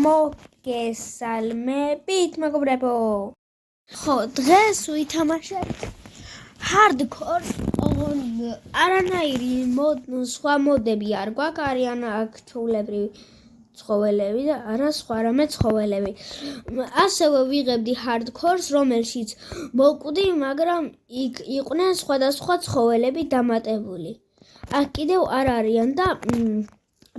მოგესალმებით, მეგობრებო. ხო, დღეს ვითამაშებთ hardcore. არანაირი სხვა მოდები არ გვაქვს, არიან აქ ჩვეულებრივი ცხოველები და არა სხვა რამე ცხოველები. ასევე ვიღებდი hardcore-ს, რომელშიც მოვკვდი, მაგრამ იქ იყვნენ სხვადასხვა ცხოველები დამატებული. აქ კიდევ არ არიან და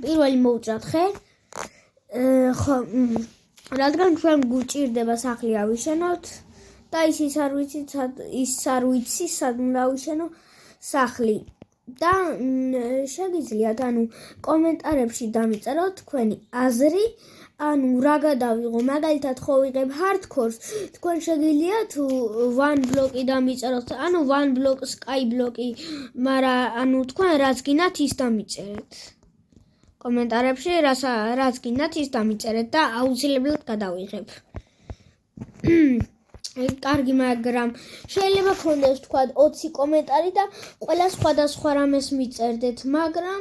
პირველი მოვჭრათ ხე. ხო, რადგან ჩვენ გვჭირდება სახლი ავიშენოთ და ის არ ვიცი სად უნდა ავიშენო სახლი. და შეგიძლიათ კომენტარებში დამიწეროთ თქვენი აზრი, რა გადავიღო, მაგალითად ხო ვიღებ hardcore-ს, თქვენ შეგიძლიათ one block-ი დამიწეროთ, one block sky block-ი, მაგრამ თქვენ რაც გინდათ ის დამიწერეთ. კომენტარებში რაც გინდათ ის დამიწერეთ და აუცილებლად გადავიღებ. კარგი, მაგრამ შეიძლება გქონდეს თქვა 20 კომენტარი და ყველა სხვადასხვა რამეს მიწერდეთ, მაგრამ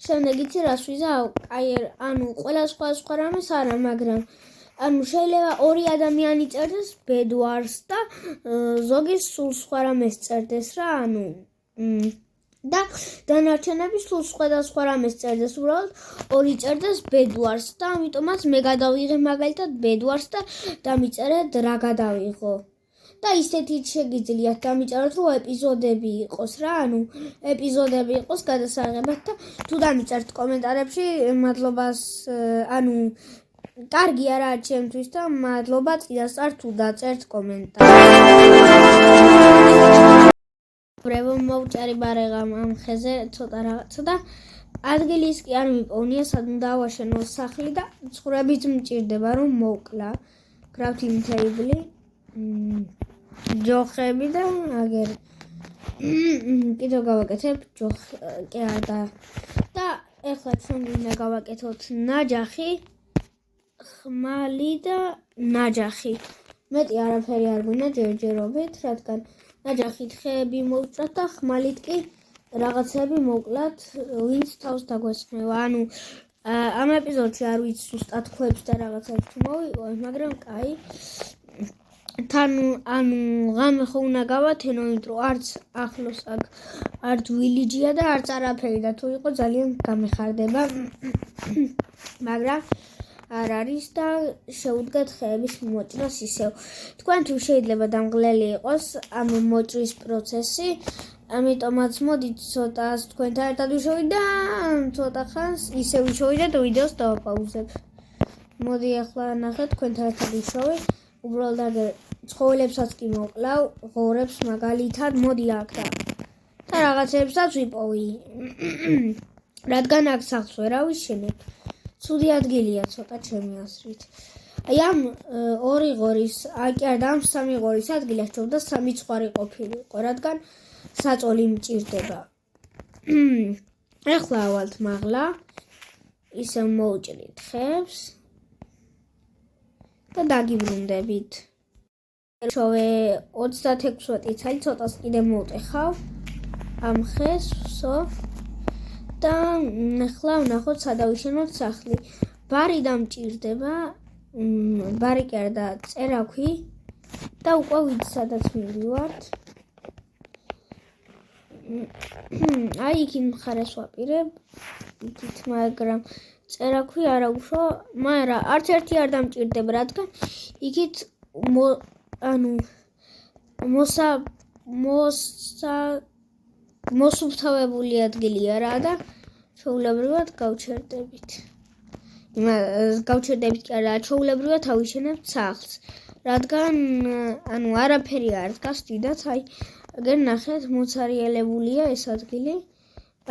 შემდეგ იცი რას ვიზავ? ყველა სხვადასხვა რამეს არა, მაგრამ შეიძლება ორი ადამიანი წერდეს Bed Wars და ზოგი სულ სხვა რამეს წერდეს რა, და დანარჩენები სულ სხვადასხვა რამეს წერდეს, უბრალოდ ორი წერდეს Bed Wars და ამიტომაც მე გადავიღებ მაგალითად Bed Wars და დამიწერეთ რა გადავიღო. და ისეთით შეგიძლიათ დამიწეროთ, რომ ეპიზოდები იყოს რა, ეპიზოდები იყოს გადასაღებად და თუ დამიწერთ კომენტარებში, მადლობას, კარგი არაა ჩემთვის და მადლობა წინასწარ თუ დაწერთ კომენტარი. ბრევო მოვჭარი ბარეგამ ამ ხეზე ცოტა რაღაცა და ადგილის კი არ მიპოვნია, სად უნდა ავაშენო სახლი და ცხრებით მჭირდება რომ მოვკლა. crafting table, ჯოხები და აგერ. კიდევ გავაკეთებ ჯოხი და ეხლა ჩვენ უნდა გავაკეთოთ ნაჯახი, ხმალი და ნაჯახი. მეტი არაფერი არ გვინდა ჯერჯერობით, რადგან ნაჯახით ხეები მოვჭრათ და ხმალით კი რაღაცები მოვკლათ, ვინც თავს დაგვესხმევა. ამ ეპიზოდში არ ვიცი ზუსტად ქვებს და რაღაცებს თუ მოვიყავ, მაგრამ კაი. თან ღამე ხო უნდა გავათენო, იმიტომ არც ახლოს აქ არც ვილიჯია და არც არაფერი და თუ იყო ძალიან გამეხარდება. მაგრამ არ არის და შეუდგათ ხეების მოჭრას ისევ. თქვენთვის შეიძლება დამღლელი იყოს ამ მოჭრის პროცესი, ამიტომაც მოდით ცოტას თქვენთან ერთად ვიშოვით და ცოტა ხანს ისე ვიშოვით და ვიდეოს დავაპაუზებ. მოდი ახლა ნახეთ თქვენთან ერთად ვიშოვით, უბრალოდ აგერ ცხოველებსაც კი მოკლავ, ღორებს მაგალითად, მოდი აქ და რაღაცებსაც ვიპოვი. რადგან აქ სახლს ვერ ავიშენებ. ცუდი ადგილია ცოტა ჩემი აზრით. ამ ორი ღორის, ამ სამი ღორის ადგილას ჩობდა სამი ცხვარი ყოფილიყო, რადგან საწოლი მჭირდება. ეხლა ავალთ მაღლა, ისევ მოვჭრით ხებს და დაგიბრუნდებით. შოვე 36 წელი, ცოტას კიდე მოვტეხავ ამ ხეს, და ახლა ვნახოთ სად ავიშენოთ სახლი. ბარი დამჭირდება, ბარი კი არა და წერაქვი და უკვე ვიცი სადაც მივივართ. იქით მხარეს ვაპირებ, იქით, მაგრამ წერაქვი არა უშო, მაგრამ არც ერთი არ დამჭირდება, რადგან იქით მოსუფთავებული ადგილია რა და ჩვეულებრივად გავჩერდებით. გავჩერდებით კი არა, ჩვეულებრივად ავიშენებთ სახლს, რადგან არაფერი არ დგას დიდაც, აგერ ნახეთ, მოცარიელებულია ეს ადგილი.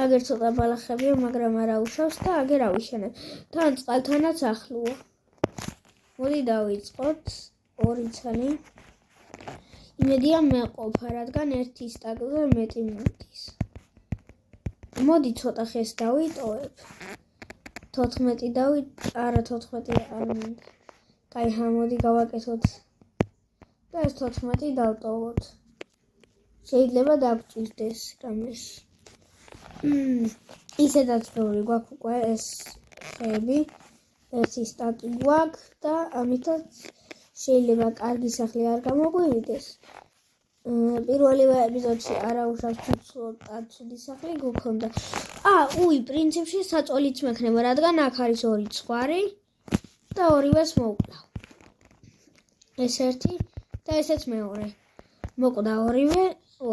აგერ ცოტა ბალახებია, მაგრამ არ აუშავს და აგერ ავიშენებ. თან წყალთანაც ახლოა. მოდი დავიწყოთ 2 ცალი. იმედია მეყოფა, რადგან ერთი სტაკზე მეტი მიდის. მოდი ცოტა ხეს დავიტოვებ. 14 არა 14 არ მინდა. კაი, მოდი გავაკეთოთ და ეს 14 დავტოვოთ. შეიძლება დაგჭირდეს რამეში. ისედაც ბევრი გვაქვს უკვე ეს ხეები. ერთი სტაკი გვაქვს და ამითაც შეიძლება კარგი სახლი არ გამოგვივიდეს. პირველივე ეპიზოდში არა უშავს ცუდი სახლი გქონდა. პრინციპში საწოლიც მექნება, რადგან აქ არის ორი ცხვარი და ორივეს მოვკლავ. ეს ერთი და ესეც მეორე. მოკვდა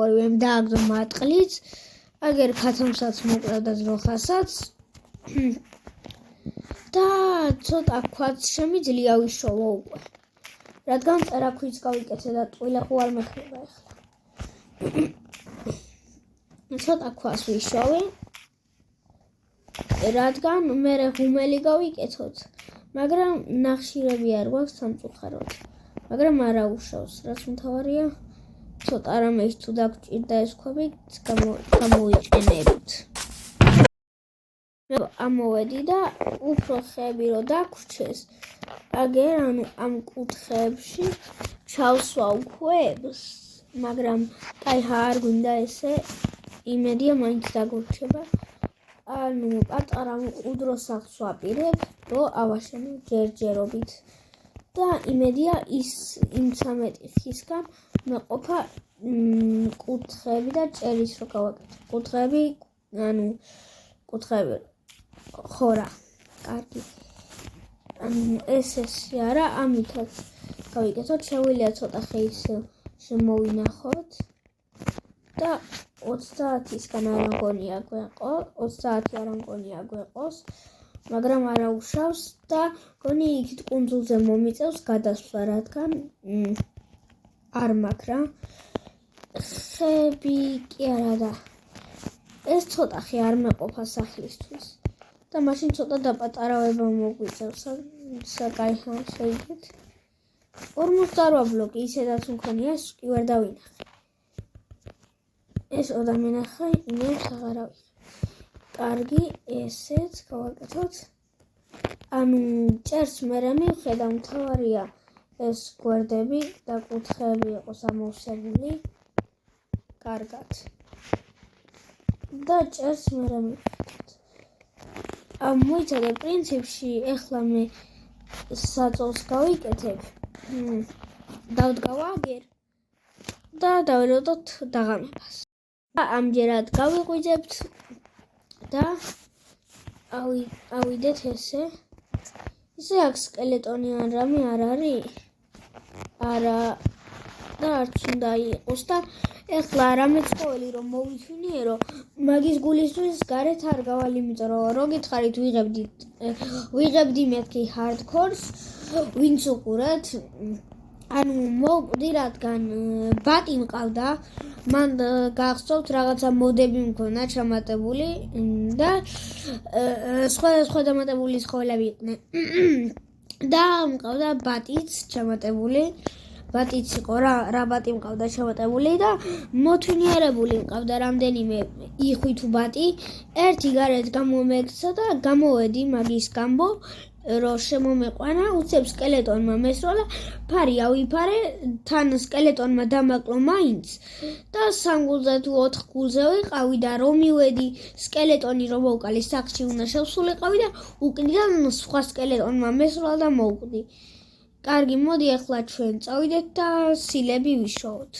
ორივემ დააგდო მატყლიც, აგერ ქათამსაც მოკლავ და ზროხასაც. და ცოტა ქვაც შემიძლია ვიშოვო უკვე. რადგან წერაქვიც გავიკეთე და ტყილა ხო არ მექნება ახლა. ცოტა ქვას ვიშოვე. რადგან მერე ღუმელი გავიკეთოთ, მაგრამ ნახშირები არ გვაქვს სამწუხაროდ. მაგრამ არა უშავს, რაც მთავარია, ცოტა რამეს თუ დაგჭირდა ეს ქვები გამოვიყენებთ. ამოვედი და უფრო ხეები რო დაგვრჩეს, აგერ ამ კუთხეებში ჩავსვავ ქვებს, მაგრამ არ გვინდა ესე, იმედია მაინც დაგვრჩება. პატარა მყუდრო სახლს ვაპირებ, რომ ავაშენო ჯერჯერობით. და იმედია იმ 13 ხისგან მეყოფა კუთხეები და ჭერის რო გავაკეთე. კუთხეები ხო რა, კარგი. ესე არა, ამითაც გავიკეთოთ, შეგვიძლია ცოტა ხეის შემოვინახოთ და 30-ისგან არ მგონია გვეყოს, მაგრამ არა უშავს და გონი იქით კუნძულზე მომიწევს გადასვლა, რადგან არ მაქვს რა. ხეები კი არა და ეს ცოტა ხე არ მეყოფა სახლისთვის და მაშინ ცოტა დაპატარავება მოგვიწევს, საკაი შეიგეთ. 48 ბლოკი ისედაც მქონია, ეს კი ვერ დავინახე. ეს ოდამენახე, იმებს აღარა ვიღე. კარგი, ესეც გავაკეთოთ. ჭერს მერე მივხედა, მთავარია ეს გვერდები და კუთხეები იყოს ამოვსებული კარგად. და ჭერს მერე მივხედოთ. მოიცადე პრინციპში, ეხლა მე საწოლს გავიკეთებ. დავდგავ აგერ და დავეროდოთ დაღამებას. ამჯერად გავიღვიძებთ და ავიდეთ ესე. ისე აქ სკელეტონი ან რამე არ არის? არა და არც უნდა იყოს და ეხლა რამეც ყოველი რომ მოვითვინიერო, მაგის გულისთვის გარეთ არ გავალ, იმიტომ რომ რო გითხარით ვიღებდი მეთქი ჰარდკორს, ვინც უყურეთ, მოვკვდი, რადგან ბატი მყავდა, მან გახსოვთ რაღაცა მოდები მქონა ჩამატებული და სხვა დამატებული ცხოველები იყვნენ. და მყავდა ბატიც ჩამატებული, ბატიც იყო რა ბატი მყავდა ჩამატებული და მოთვინიერებული მყავდა რამდენიმე იხვით ბატი, ერთი გარეთ გამომექცა და გამოვედი მაგის გამბო, რომ შემომეყვანა, უცებ სკელეტონმა მესროლა, ფარი ავიფარე, თან სკელეტონმა დამაკლო მაინც და 3 გულზე თუ 4 გულზე ვიყავი და რომ მივედი სკელეტონი რომ მოვკალი, სახლში უნდა შევსულიყავი და უკნიდან სხვა სკელეტონმა მესროლა და მოვკვდი. კარგი, მოდი ახლა ჩვენ წავიდეთ და სილები ვიშოვოთ.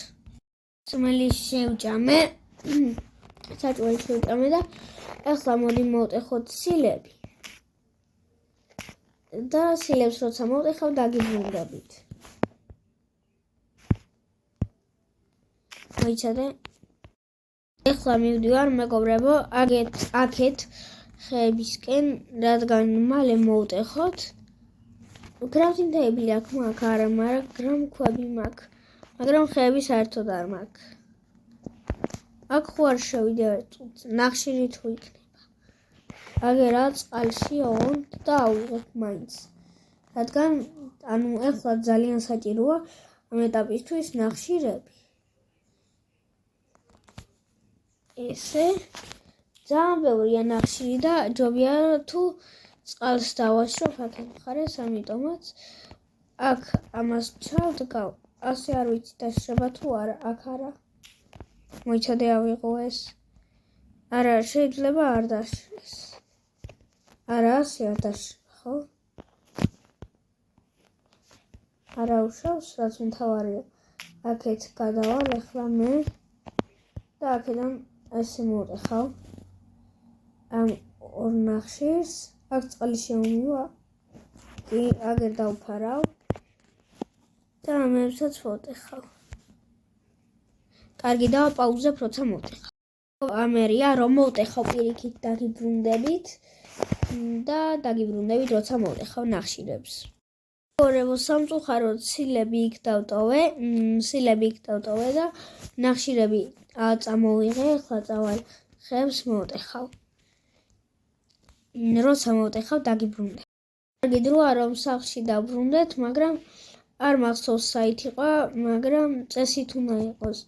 წმელი შევჭამე, საჭმელი შევჭამე და ახლა მოდი მოვტეხოთ სილები. და სილებს როცა მოვტეხავ დაგიბრუნდებით. მოიცადე? ახლა მივდივარ მეგობრებო, აქეთ ხეებისკენ, რადგან მალე მოვტეხოთ. გრამთი თეიბლი აქ მაქვს, არა, მაგრამ გრამქვები მაქვს, მაგრამ ხეები საერთოდ არ მაქვს. აქ ხო არ შევიდევ, ნახშირი თუ იქნება. აგერა წყალში ოღონდ და ავიღებ მაინც. რადგან ეხლა ძალიან საჭიროა ამ ეტაპისთვის ნახშირები. ესე ძალიან ბევრია ნახშირი და ჯობია თუ წყალს დავაშრობ აქ მხარეს, ამიტომაც აქ ამას ჩავდგავ, ასე არ ვიცი დაშრება თუ არა, აქ არა. მოიცადე ავიღო ეს. არა, შეიძლება არ დაშრეს. არა, ასე არ დაშრება, ხო? არა უშავს, რაც მთავარია. აქეთ გადავალ ახლა მე და აქედან ესე მოვტეხავ ამ ორ ნახშირს. აქ წყალი შემომივა. კი, აგერ დავფარავ და ამებსაც ვოტეხავ. კარგი, დავაპაუზებ, როცა მოვტეხავ. ამერია, რომ მოვტეხავ პირიქით დაგიბრუნდებით და დაგიბრუნდებით, როცა მოვტეხავ ნახშირებს. ორევო სამწუხაროდ სილები იქ დავტოვე და ნახშირები წამოვიღე, ახლა წავალ ხეებს მოვტეხავ. როცა მოვტეხავ დაგიბრუნდე. კარგი დროა რომ სახლში დავბრუნდეთ, მაგრამ არ მახსოვს საით იყო, მაგრამ წესით უნდა იყოს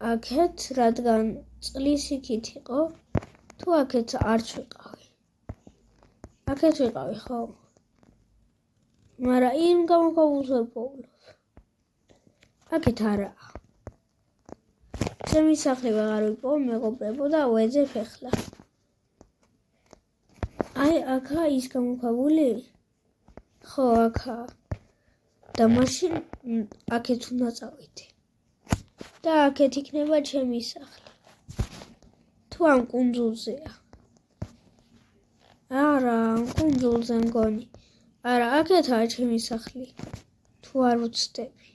აქეთ, რადგან წყლის იქით იყო, თუ აქეთ არც ვიყავი. აქეთ ვიყავი, ხო? მაგრამ იმ გამოქვაბულს ვერ პოულობ. აქეთ არაა. ჩემი სახლი ვეღარ ვიპოვო, მეგობრებო და ვეძებ ახლა. აი, აქა ის გამოქვაბული? ხო, აქა. და მაშინ აქეთ უნდა წავიდე. და აქეთ იქნება ჩემი სახლი. თუ ამ კუნძულზეა. არა, ამ კუნძულზე მგონი. არა, აქეთაა ჩემი სახლი. თუ არ ვუცდები.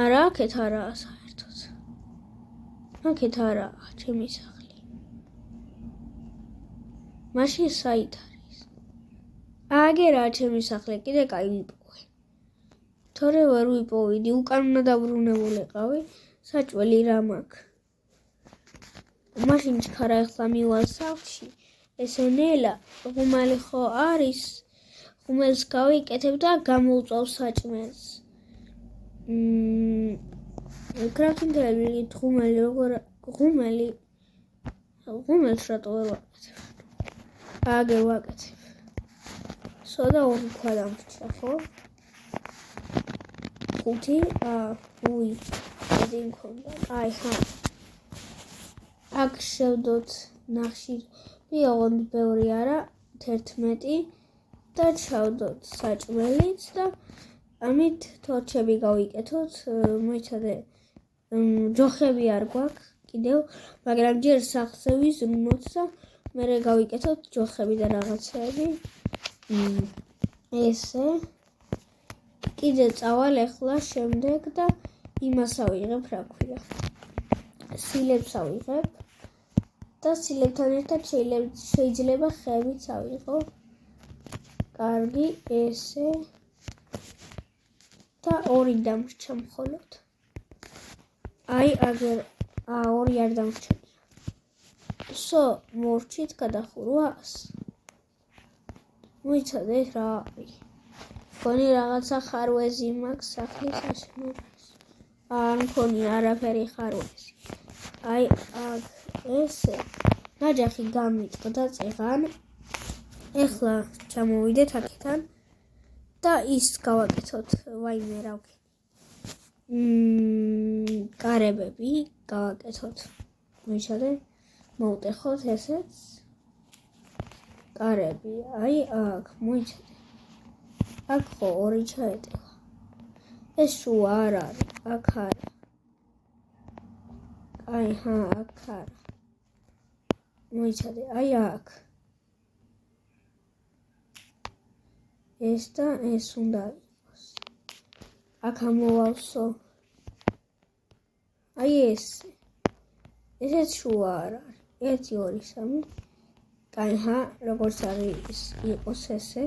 არა, აქეთ არაა საერთოდ. აქეთ არაა ჩემი სახლი. მაშინ საით არის? აგერაა ჩემი სახლი, კიდე კაი ვიპოვე. თორე ვერ ვიპოვიდი, უკან უნდა დაბრუნებულიყავი, საჭველი რამ აქვს. მაშინ ჩქარა ახლა მივალ სახლში, ესე ნელა, ღუმელი ხო არის, ღუმელს გავიკეთებ და გამოვწავ საჭმელს. გრაფინდელი ღუმელი როგორ ღუმელს რატო ვერ ვაკეთებ? აგერ ვაკეთებ. სოდა ორი ქვა დამრჩა, ხო? 5 უი, ედი მქონდა. აი, ხა. აქ შევდოთ ნახშირი, ოღონდ ბევრი არა, 11 და ჩავდოთ საჭმელიც და ამით თორჩები გავიკეთოთ, მოიცადე, ჯოხები არ გვაქვს კიდევ, მაგრამ ჯერ სახლზე ვიზრუნოთ და მერე გავიკეთოთ ჯოხები და რაღაცეები. ესე კიდე წავალ ახლა შემდეგ და იმას ავიღებ, რა ქვია. სილებს ავიღებ და სილებთან ერთად შეიძლება ხეებიც ავიღო. კარგი, ესე და ორი დამრჩა მხოლოდ. აი, აგერ ორი არ დამრჩენია. სო, მორჩით გადახურვას. მოიცადე რა არის. მგონი რაღაცა ხარვეზი მაქვს სახლის აშენებას. მგონი არაფერი ხარვეზი. აი, ესე ნაჯახი გამიწყდა წეღან. ეხლა ჩამოვიდეთ აქედან და ის გავაკეთოთ, ვაიმე რა ვქენი. კარებები გავაკეთოთ. მოიცადე, მოვტეხოთ ესეც. კარები, აი აქ, მოიცადე. აქ ხო ორი ჩაეტევა. ეს შუა არ არის, აქ არა. აი, აქ არა. მოიცადე, აი აქ. ეს და ეს უნდა იყოს. აქ ამოვავსო. აი ესე. ესეც შუა არ არის. 1, 2, 3. აი, როგორც არის იყოს ესე.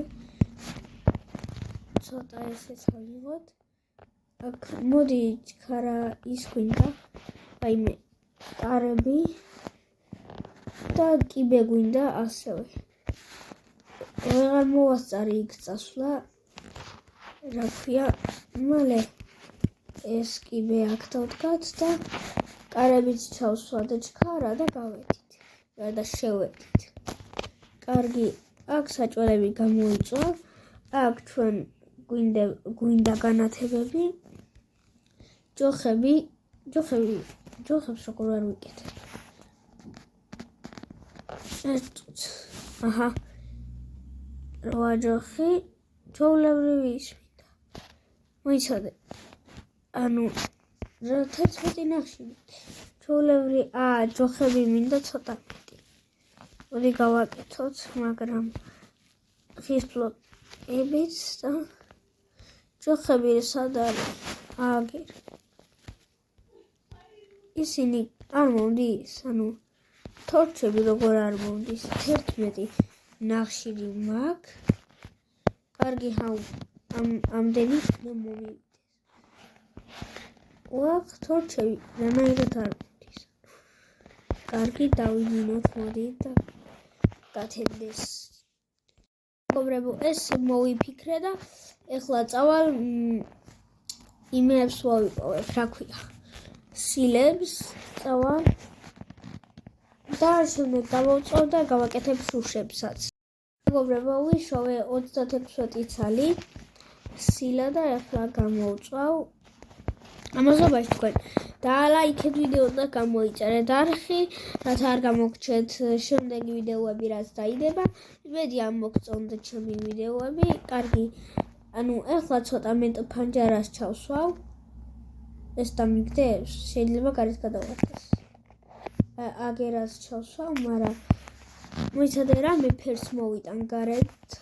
ცოტა ესეც ავიღოთ. აქ მოდი ჩქარა ის გვინდა. აი მე კარები და კიბე გვინდა ასევე. ვეღარ მოვასწარი იქ წასვლა. რა ქვია, მალე ეს კიბე აქ დავდგათ და კარებიც ჩავსვათ ჩქარა და გავედით. და შევედით. კარგი, აქ საჭველები გამოიწვა. აქ ჩვენ გვინდა განათებები. ჯოხებს როგორ არ ვიკეთებ. აჰა. რვაჯოხი ჩვეულებრივი ის მინდა. მოიცადე. ანუ 11 ნახშირი. ჩვეულებრივი ჯოხები მინდა ცოტა მეტი. მოდი გავაკეთოთ, მაგრამ ხის ბლოკებით და ჯოხები სად არის? აგერ. ისინი არ მომდის, ანუ თორჩები როგორ არ მომდის, 11 ნახშირი მაქვს. კარგი, ამდენი მომივიდეს. ვახ, თორჩები რანაირად არ მომდის. კარგი, დავიდინოთ, მოდი და გათენდეს. მეგობრებო, ეს მოვიფიქრე და ეხლა წავალ იმებს ვავიპოვებ, რა ქვია. სილებს წავალ და შემდეგ გავავწევ და გავაკეთებ შუშებსაც. მეგობრებო, ვიშოვე 36 ცალი სილა და ეხლა გამოვწვავ. ამაზობაში თქვენ დაალაიქეთ ვიდეო და გამოიწერეთ არხი, რათა არ გამოგჩეთ შემდეგი ვიდეოები, რაც დაიდება. იმედი ამ მოგწონდეთ ჩემი ვიდეოები. კარგი, ანუ ეხლა ცოტა მეტ ფანჯარას ჩავსვავ. ეს დამიგდებს, შეიძლება გარეთ გადავარდეს. აგერას ჩავსვავ, მაგრამ მოიცადე რამე ფერს მოვიტან გარეთ,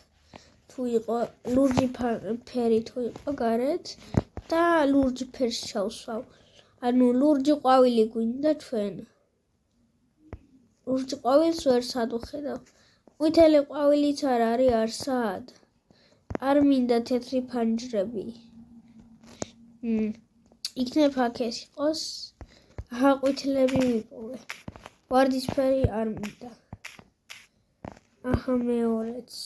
თუ იყო ლურჯი ფერი თუ იყო გარეთ და ლურჯი ფერს ჩავსვავ. ანუ ლურჯი ყვავილი გვინდა ჩვენ. ლურჯი ყვავილს ვერ სად ვხედავ. ყვითელი ყვავილიც არ არის არსად. არ მინდა თეთრი ფანჯრები. იქნებ აქ ეს იყოს. აჰა, ყვითლები მიპოვე. ვარდისფერი არ მინდა. აჰა, მეორეც.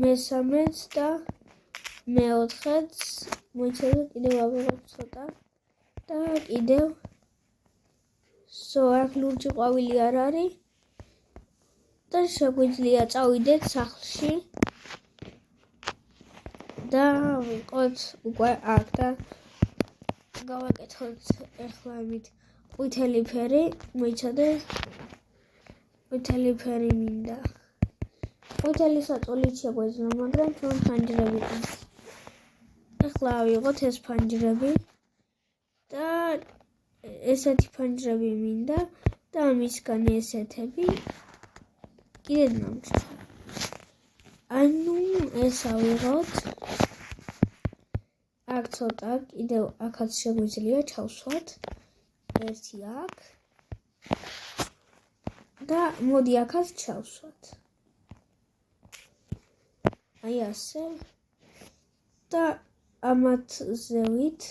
მესამეც და მეოთხეც. მოიცადე, კიდევ ავიღებ ცოტა. და კიდევ აქ ლურჯი ყვავილი არ არის. და შეგვიძლია წავიდეთ სახლში. და ვიყოთ უკვე აქ და გავაკეთოთ ეხლა ამით ყვითელი ფერი, მოიცადე, ყვითელი ფერი მინდა. ყვითელი საწოლით შეგვეძლო, მაგრამ ჩვენ ფანჯრები გვაქვს. ეხლა ავიღოთ ეს ფანჯრები და ესეთი ფანჯრები მინდა და ამისგან ესეთები კიდე ნამჭა. ანუ ეს ავიღოთ. აქ ცოტა კიდევ აქაც შეგვიძლია ჩავსვათ. ერთი აქ. და მოდი აქაც ჩავსვათ. აი ასე. და ამათ ზევით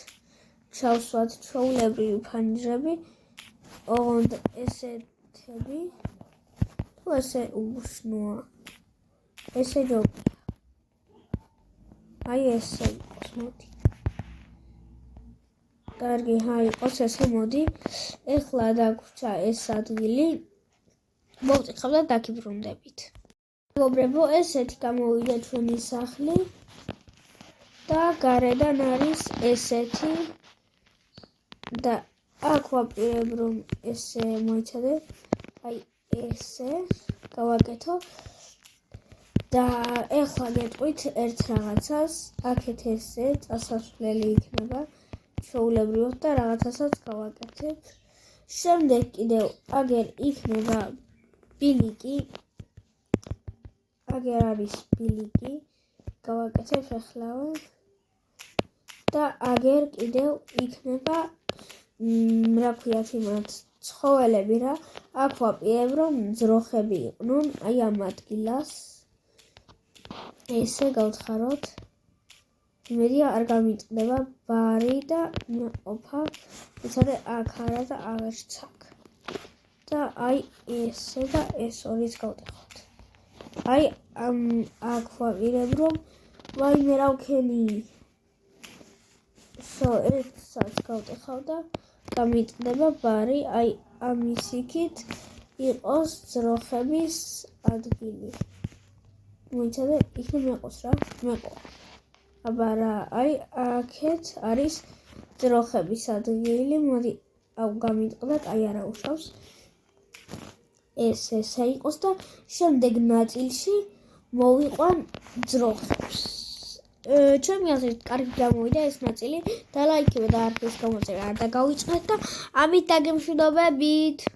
ჩავსვათ ჩვეულებრივი ფანჯრები. ოღონდ ესეთები თუ ესე უშნოა. ესე ჯობია. აი ესე იყოს, მოდი. კარგი, იყოს ესე, მოდი. ეხლა დაგვრჩა ეს ადგილი. მოვწიხავ და დაგიბრუნდებით. მეგობრებო, ესეთი გამოვიდა ჩვენი სახლი. და გარედან არის ესეთი. და აქ ვაპირებ რომ ესე მოიცადე. აი ესე გავაკეთო. და ეხლა გეტყვით ერთ რაღაცას, აქეთ ესე წასასვლელი იქნება ჩვეულებრივად და რაღაცასაც გავაკეთებ. შემდეგ კიდევ აგერ იქნება ბილიკი. აგერ არის ბილიკი. გავაკეთებ ეხლავე. და აგერ კიდევ იქნება რა ქვიათ იმათ ცხოველები რა. აქ ვაპირებ რომ ძროხები იყვნენ, აი ამ ადგილას. ესე გავთხაროთ. იმედია არ გამიწყდება ბარი და მეყოფა. იცადე აქ არა და აღერც აქ. და აი ესე და ეს ორიც გავტეხოთ. აი აქ ვაპირებ რომ ვაიმე რა ვქენი. ერთსაც გავტეხავ და გამიწყდება ბარი. აი ამის იქით იყოს ძროხების ადგილი. მოიცადე, იქნებ მეყოს რა, მეყო. აბა რა, აი აქეთ არის ძროხების ადგილი. მოდი, გამიტყდა, აი არა უშავს. ესა იყოს და შემდეგ ნაწილში მოვიყვან ძროხებს. ჩემი აზრით კარგი გამოვიდა ეს ნაწილი და ლაიქებად და არხის გამოწერა არ დაგავიწყდეთ და ამით დაგემშვიდობებით.